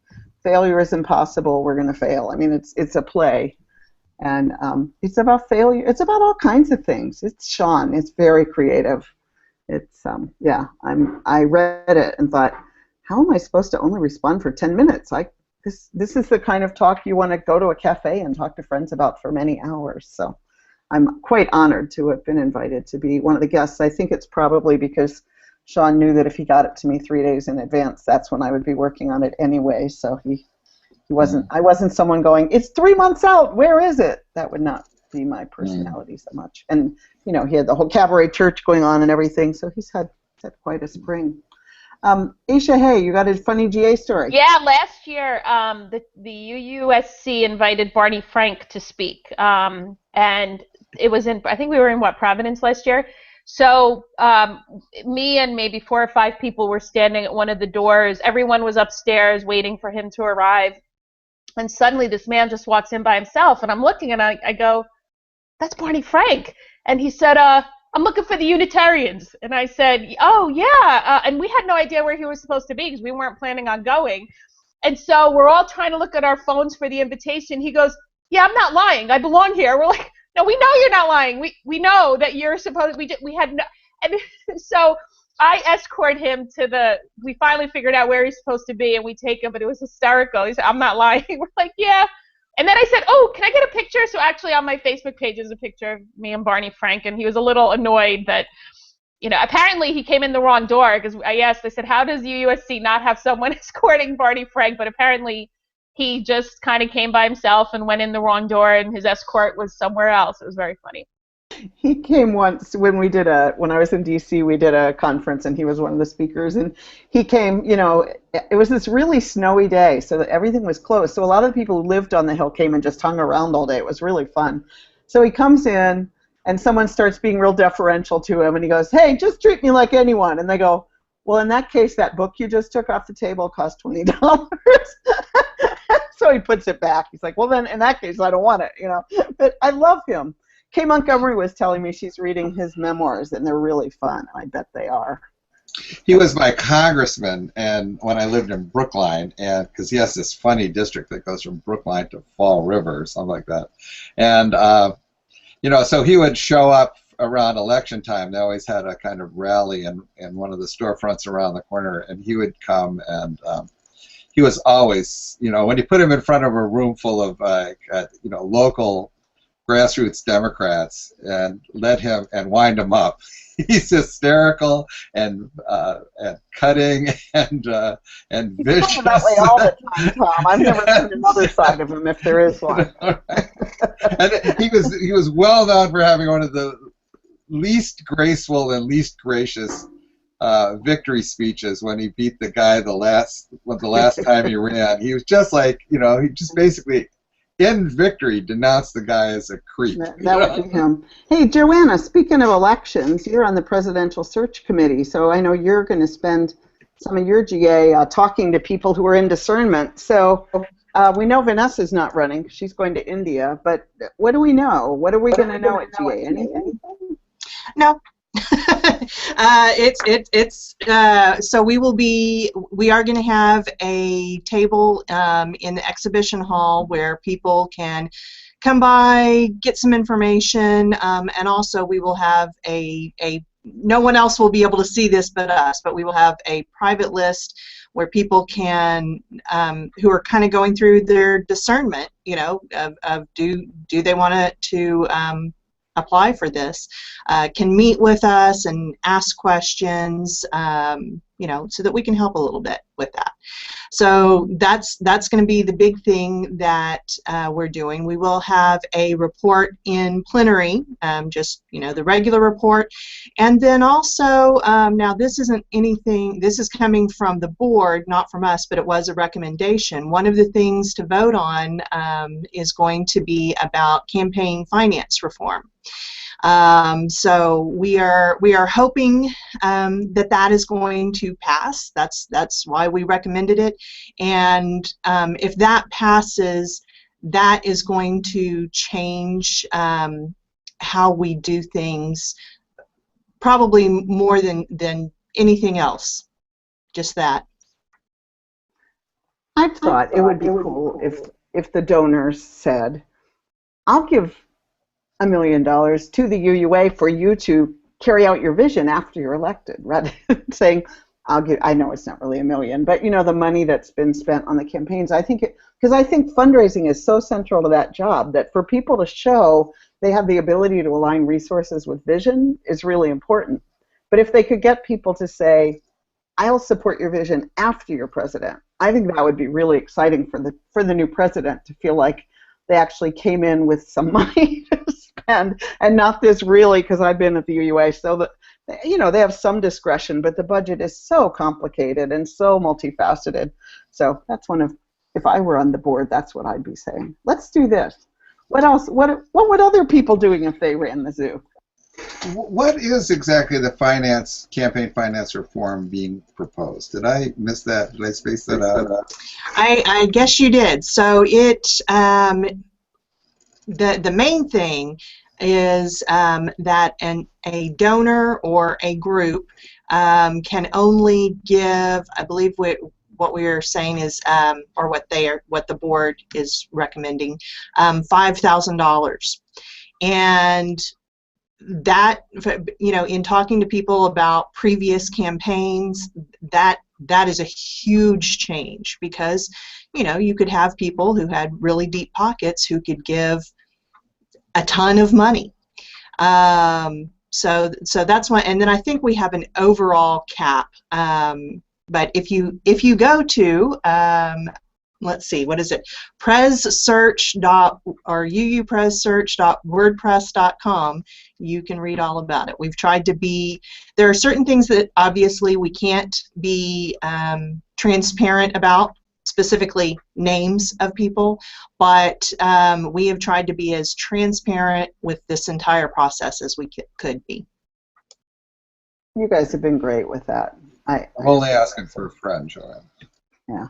"Failure is Impossible. We're going to fail." I mean, it's a play, and it's about failure. It's about all kinds of things. It's Sean. It's very creative. It's yeah. I read it and thought, how am I supposed to only respond for 10 minutes? This is the kind of talk you want to go to a cafe and talk to friends about for many hours. So I'm quite honored to have been invited to be one of the guests. I think it's probably because Sean knew that if he got it to me 3 days in advance, that's when I would be working on it anyway. So I wasn't someone going, it's 3 months out, where is it? That would not be my personality so much. And you know, he had the whole cabaret church going on and everything, so he's had quite a spring. Aisha, hey, you got a funny GA story? Yeah, last year the UUSC invited Barney Frank to speak, and it was I think we were in Providence last year. So me and maybe 4 or 5 people were standing at one of the doors. Everyone was upstairs waiting for him to arrive, and suddenly this man just walks in by himself, and I'm looking and I go, "That's Barney Frank," and he said, "I'm looking for the Unitarians." And I said, "Oh, yeah." And we had no idea where he was supposed to be because we weren't planning on going. And so we're all trying to look at our phones for the invitation. He goes, "Yeah, I'm not lying. I belong here." We're like, "No, we know you're not lying. We know that you're supposed we had no." And so I escort him to we finally figured out where he's supposed to be, and we take him, but it was hysterical. He said, "I'm not lying." We're like, "Yeah." And then I said, "Oh, can I get a picture?" So actually on my Facebook page is a picture of me and Barney Frank, and he was a little annoyed that, you know, apparently he came in the wrong door, because I said, "How does UUSC not have someone escorting Barney Frank?" But apparently he just kind of came by himself and went in the wrong door, and his escort was somewhere else. It was very funny. He came once when I was in DC, we did a conference, and he was one of the speakers, and he came, you know, it was this really snowy day, so that everything was closed. So a lot of the people who lived on the hill came and just hung around all day. It was really fun. So he comes in, and someone starts being real deferential to him, and he goes, "Hey, just treat me like anyone." And they go, "Well, in that case, that book you just took off the table cost $20. So he puts it back. He's like, "Well, then, in that case, I don't want it," you know. But I love him. Kay Montgomery was telling me she's reading his memoirs, and they're really fun. I bet they are. He was my congressman, and when I lived in Brookline, and because he has this funny district that goes from Brookline to Fall River or something like that, and you know, so he would show up around election time. They always had a kind of rally in one of the storefronts around the corner, and he would come, and he was always, you know, when you put him in front of a room full of you know, local grassroots Democrats and let him and wind him up. He's hysterical and cutting and vicious. He's that way all the time, Tom. I've never seen another side of him, if there is one. And he was well known for having one of the least graceful and least gracious victory speeches when he beat the guy the last time he ran. He was just like, you know, he just basically, in victory, denounced the guy as a creep. That would be him. Hey, Joanna, speaking of elections, you're on the Presidential Search Committee, so I know you're going to spend some of your GA talking to people who are in discernment. So we know Vanessa's not running. She's going to India. But what do we know? What are we going to know at GA? Anything? No. So we are going to have a table in the exhibition hall where people can come by, get some information, and also we will have no one else will be able to see this but us, but we will have a private list where people can, who are kind of going through their discernment, you know, of do they want to apply for this, can meet with us and ask questions, you know, so that we can help a little bit with that. So that's going to be the big thing that we're doing. We will have a report in plenary, just, you know, the regular report, and then also now this isn't anything. This is coming from the board, not from us, but it was a recommendation. One of the things to vote on is going to be about campaign finance reform. So we are hoping that is going to pass. That's why we recommended it. And if that passes, that is going to change how we do things, probably more than anything else. Just that. I thought it would be cool if the donors said, I'll give $1 million to the UUA for you to carry out your vision after you're elected, rather than saying, I know it's not really $1 million, but you know, the money that's been spent on the campaigns. I think because I think fundraising is so central to that job, that for people to show they have the ability to align resources with vision is really important. But if they could get people to say, I'll support your vision after you're president, I think that would be really exciting for the new president to feel like they actually came in with some money to spend, and not this really, because I've been at the UUA, so that, you know, they have some discretion, but the budget is so complicated and so multifaceted. So that's one of, if I were on the board, that's what I'd be saying. Let's do this. What else? What would other people doing if they ran the zoo? What is exactly the campaign finance reform being proposed? Did I miss that? Did I space that out? I guess you did. So the main thing is that a donor or a group can only give, I believe what we are saying is, or what the board is recommending, $5,000. And that, you know, in talking to people about previous campaigns, that is a huge change, because, you know, you could have people who had really deep pockets who could give a ton of money. So that's one. And then I think we have an overall cap. But if you go to let's see, what is it? uupressearch.wordpress.com. You can read all about it. We've tried to be, there are certain things that obviously we can't be transparent about, specifically names of people, but we have tried to be as transparent with this entire process as we could be. You guys have been great with that. I'm only asking for a friend, Joanna. Yeah.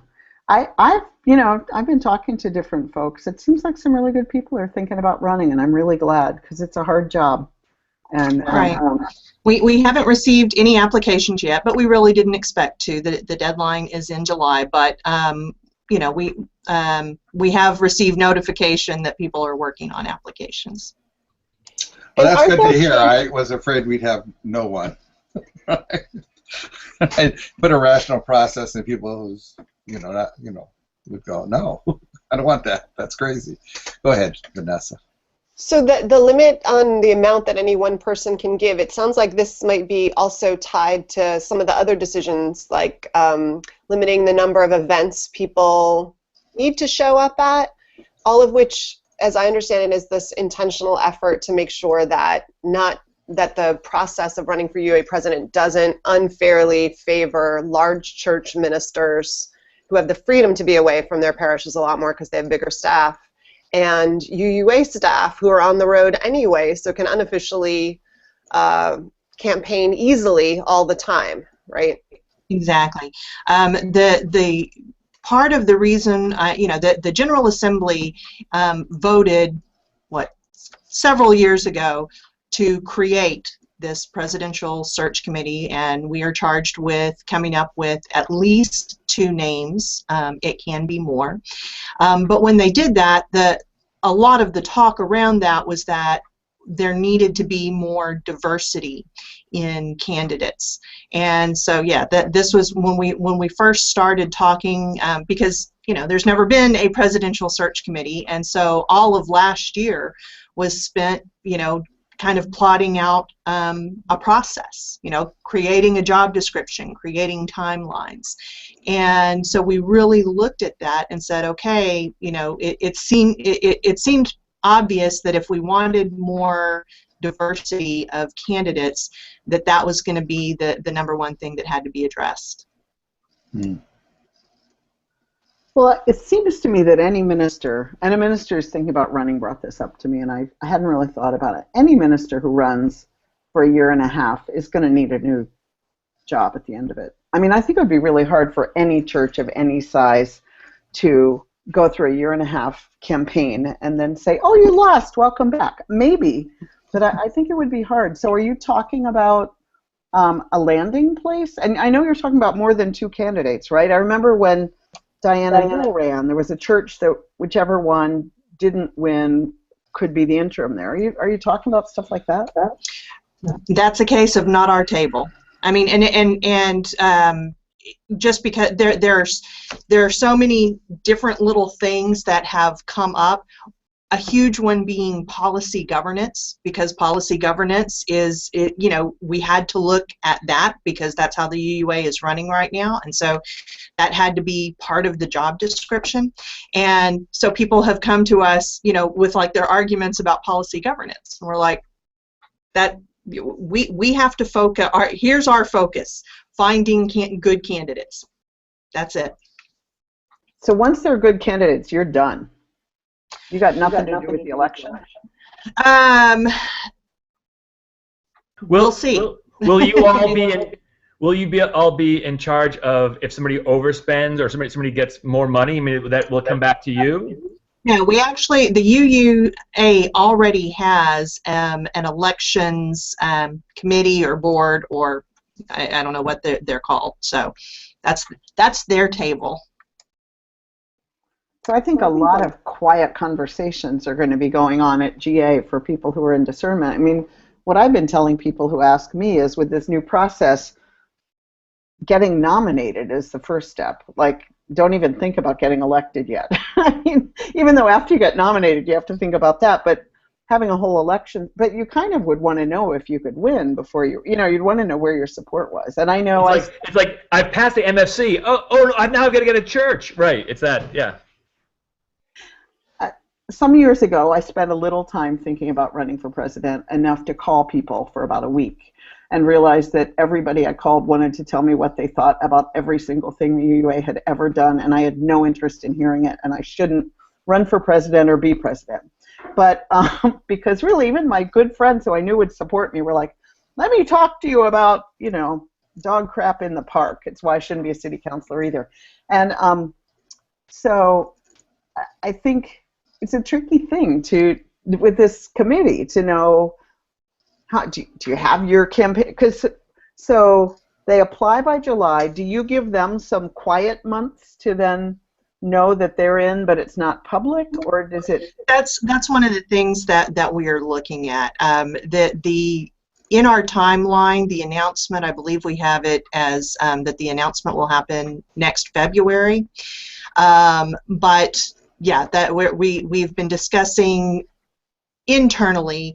I've been talking to different folks. It seems like some really good people are thinking about running, and I'm really glad, because it's a hard job. And right. We haven't received any applications yet, but we really didn't expect to. The deadline is in July, but you know, we have received notification that people are working on applications. Well, that's good to hear. I was afraid we'd have no one. I put a rational process in people who's, would go, no, I don't want that. That's crazy. Go ahead, Vanessa. So the limit on the amount that any one person can give, it sounds like this might be also tied to some of the other decisions, like limiting the number of events people need to show up at, all of which, as I understand it, is this intentional effort to make sure that the process of running for UA president doesn't unfairly favor large church ministers who have the freedom to be away from their parishes a lot more because they have bigger staff, and UUA staff who are on the road anyway, so can unofficially campaign easily all the time, right? Exactly. The part of the reason, the General Assembly voted, several years ago, to create this presidential search committee, and we are charged with coming up with at least 2 names. It can be more. But when they did that, a lot of the talk around that was that there needed to be more diversity in candidates. And so, yeah, this was when we first started talking, because, there's never been a presidential search committee, and so all of last year was spent, kind of plotting out a process, creating a job description, creating timelines. And so we really looked at that and said, okay, it seemed obvious that if we wanted more diversity of candidates, that was going to be the number one thing that had to be addressed. Hmm. Well, it seems to me that any minister, and a minister is thinking about running, brought this up to me, and I hadn't really thought about it. Any minister who runs for a year and a half is going to need a new job at the end of it. I mean, I think it would be really hard for any church of any size to go through a year and a half campaign and then say, oh, you lost, welcome back. Maybe, but I think it would be hard. So are you talking about a landing place? And I know you're talking about more than 2 candidates, right? I remember when Diana Hill ran, there was a church that whichever one didn't win could be the interim there. Are you talking about stuff like that? That's a case of not our table. I mean, and just because there are so many different little things that have come up. A huge one being policy governance, because policy governance is, you know, we had to look at that because that's how the UUA is running right now, and so that had to be part of the job description. And so people have come to us, you know, with like their arguments about policy governance, and we're like, that we have to focus. Here's our focus: finding good candidates. That's it. So once they're good candidates, you're done. You got nothing to do with the election. We'll see. Will you all be in? Will you all be in charge of if somebody overspends or somebody gets more money? I mean, that will come back to you. No, we actually, the UUA already has an elections committee or board, or I don't know what they're called. So that's their table. So I think a lot of quiet conversations are going to be going on at GA for people who are in discernment. I mean, what I've been telling people who ask me is, with this new process, getting nominated is the first step. Like, don't even think about getting elected yet. I mean, even though after you get nominated, you have to think about that, but having a whole election, but you kind of would want to know if you could win before you'd want to know where your support was. And I know it's like I've passed the MFC. Oh, I've now got to get a church. Right, it's that, yeah. Some years ago, I spent a little time thinking about running for president, enough to call people for about a week, and realized that everybody I called wanted to tell me what they thought about every single thing the UUA had ever done, and I had no interest in hearing it, and I shouldn't run for president or be president. But because really, even my good friends who I knew would support me were like, let me talk to you about, you know, dog crap in the park. It's why I shouldn't be a city councilor either. And so I think it's a tricky thing with this committee to know, how do you have your campaign? So they apply by July. Do you give them some quiet months to then know that they're in, but it's not public, or does it? That's one of the things that we are looking at. In our timeline, the announcement, I believe we have it as that the announcement will happen next February. But yeah, that we've been discussing internally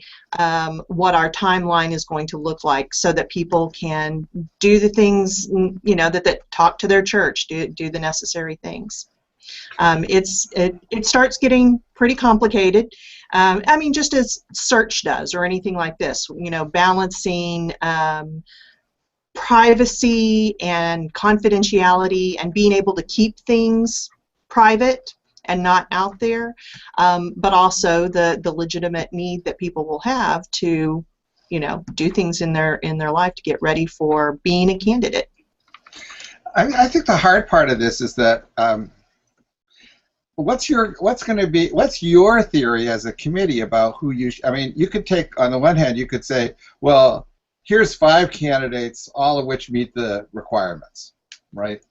what our timeline is going to look like, so that people can do the things, you know, that talk to their church, do the necessary things. It starts getting pretty complicated. I mean, just as search does, or anything like this, you know, balancing privacy and confidentiality, and being able to keep things private and not out there, but also the legitimate need that people will have to, you know, do things in their life to get ready for being a candidate. I think the hard part of this is that what's your theory as a committee about who you? I mean, you could take, on the one hand, you could say, well, here's 5 candidates, all of which meet the requirements, right?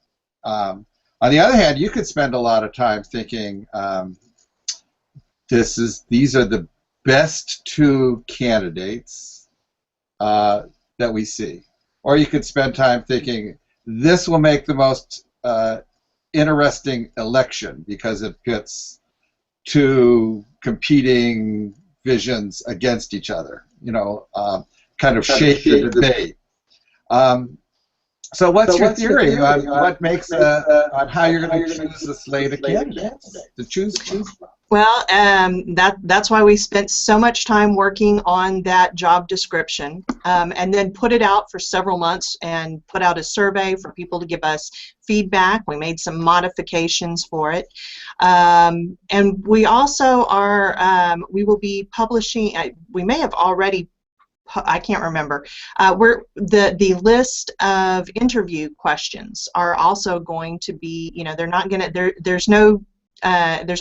On the other hand, you could spend a lot of time thinking, these are the best 2 candidates that we see. Or you could spend time thinking, this will make the most interesting election because it pits 2 competing visions against each other, you know, kind of shape the debate. So what's your theory on what makes on how you're going to choose the slate of candidates to choose from? Well, that's why we spent so much time working on that job description, and then put it out for several months and put out a survey for people to give us feedback. We made some modifications for it, and we also are. We will be publishing. We may have already. I can't remember. The list of interview questions are also going to be. They're not going to. There's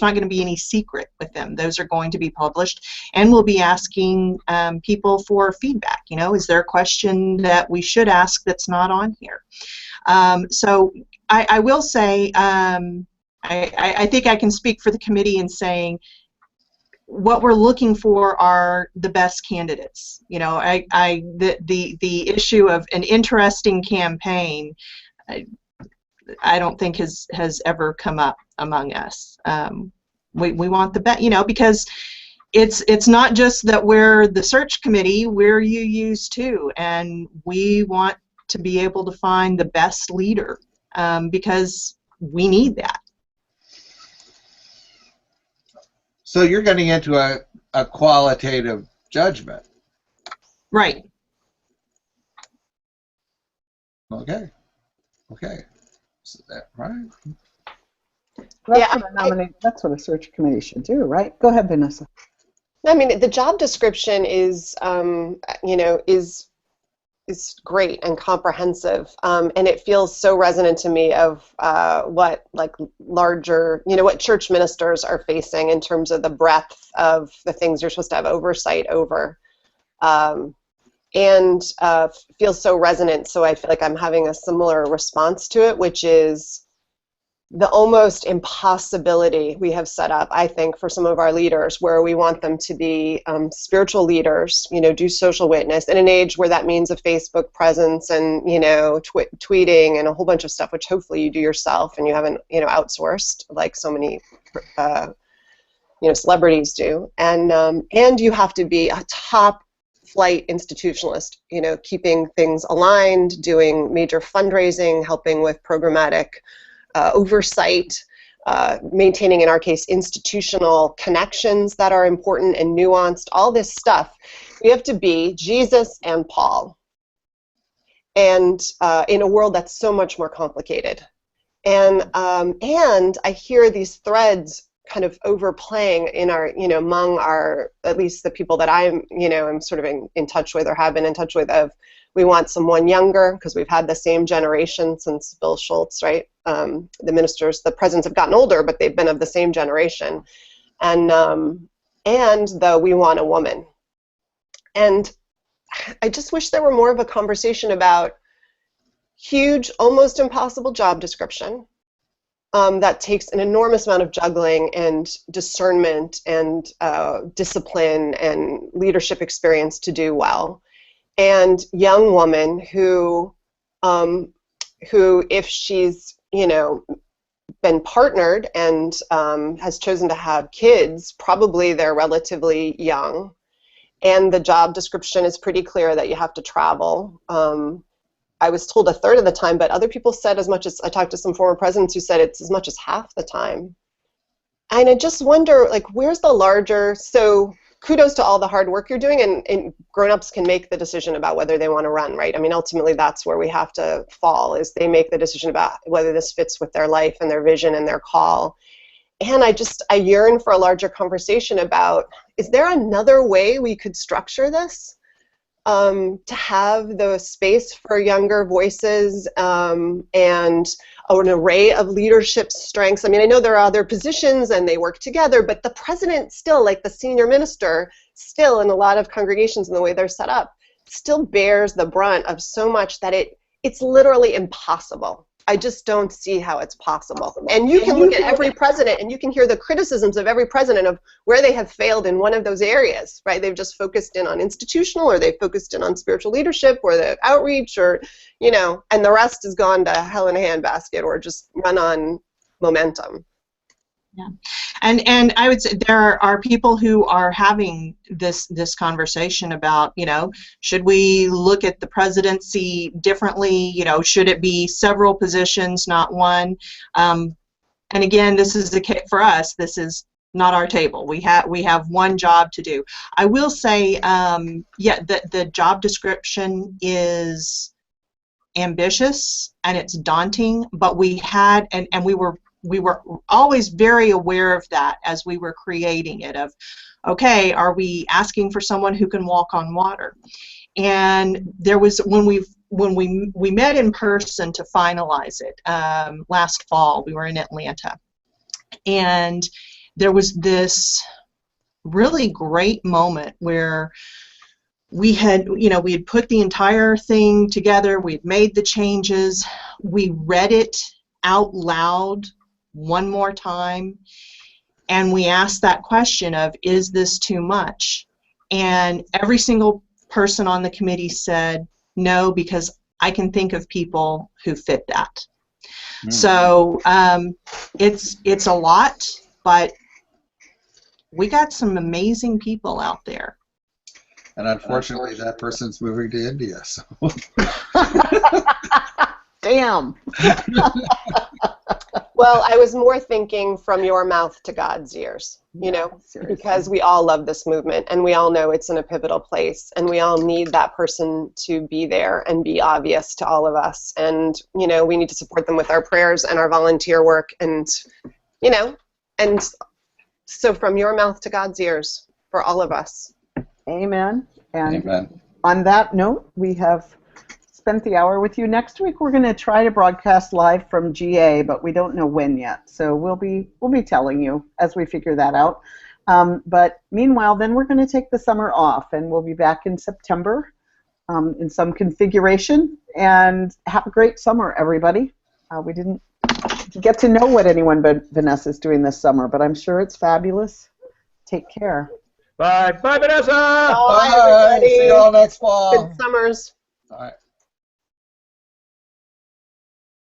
not going to be any secret with them. Those are going to be published, and we'll be asking people for feedback. Is there a question that we should ask that's not on here? So I will say, I think I can speak for the committee in saying what we're looking for are the best candidates. The issue of an interesting campaign, I don't think has ever come up among us. We want the best, because it's not just that we're the search committee, we're UUs too, and we want to be able to find the best leader, because we need that. So you're getting into a qualitative judgment. Right. Okay. Is that right? That's what a search committee should do, right? Go ahead, Vanessa. I mean, the job description is, is great and comprehensive, and it feels so resonant to me of what larger, what church ministers are facing in terms of the breadth of the things you're supposed to have oversight over, and feels so resonant. So I feel like I'm having a similar response to it, which is the almost impossibility we have set up, I think, for some of our leaders, where we want them to be spiritual leaders, do social witness in an age where that means a Facebook presence and, tweeting and a whole bunch of stuff, which hopefully you do yourself and you haven't, outsourced like so many, celebrities do. And you have to be a top flight institutionalist, keeping things aligned, doing major fundraising, helping with programmatic oversight, maintaining, in our case, institutional connections that are important and nuanced, all this stuff. We have to be Jesus and Paul, and in a world that's so much more complicated. And I hear these threads kind of overplaying in our, among our, at least the people that I'm sort of in touch with or have been in touch with, of we want someone younger because we've had the same generation since Bill Schultz, right? The ministers, the presidents have gotten older, but they've been of the same generation. And though we want a woman. And I just wish there were more of a conversation about huge, almost impossible job description that takes an enormous amount of juggling and discernment and discipline and leadership experience to do well. And young woman who if she's, been partnered and has chosen to have kids, probably they're relatively young. And the job description is pretty clear that you have to travel. I was told a third of the time, but other people said as much as, I talked to some former presidents who said it's as much as half the time. And I just wonder, where's the larger, so kudos to all the hard work you're doing, and grown-ups can make the decision about whether they want to run, right? I mean, ultimately that's where we have to fall, is they make the decision about whether this fits with their life and their vision and their call. And I yearn for a larger conversation about, is there another way we could structure this to have the space for younger voices and an array of leadership strengths? I mean, I know there are other positions and they work together, but the president still, like the senior minister, still in a lot of congregations in the way they're set up, still bears the brunt of so much that it's literally impossible. I just don't see how it's possible. And you can look at every president and you can hear the criticisms of every president of where they have failed in one of those areas, right? They've just focused in on institutional, or they've focused in on spiritual leadership, or the outreach, or, and the rest has gone to hell in a handbasket or just run on momentum. Yeah, and I would say there are people who are having this conversation about, should we look at the presidency differently? Should it be several positions, not one? And again, this is for us. This is not our table. We have one job to do. I will say, yeah, the job description is ambitious and it's daunting, but we had, and we were always very aware of that as we were creating it, of, okay, are we asking for someone who can walk on water? And there was, when we met in person to finalize it last fall, we were in Atlanta, and there was this really great moment where we had put the entire thing together, we had made the changes, we read it out loud one more time, and we asked that question of, is this too much? And every single person on the committee said no, because I can think of people who fit that. So it's a lot, but we got some amazing people out there. And unfortunately, that person's moving to India. So. Damn. Well, I was more thinking from your mouth to God's ears, Seriously. because we all love this movement, and we all know it's in a pivotal place, and we all need that person to be there and be obvious to all of us. And, we need to support them with our prayers and our volunteer work, and, and so from your mouth to God's ears for all of us. Amen. And Amen. on that note, we have spent the hour with you. Next week we're going to try to broadcast live from GA, but we don't know when yet. So we'll be telling you as we figure that out. But meanwhile, then we're going to take the summer off, and we'll be back in September in some configuration. And have a great summer, everybody. We didn't get to know what anyone but Vanessa's doing this summer, but I'm sure it's fabulous. Take care. Bye. Bye, Vanessa. Bye, Bye. everybody. See you all next fall. Good summers. All right.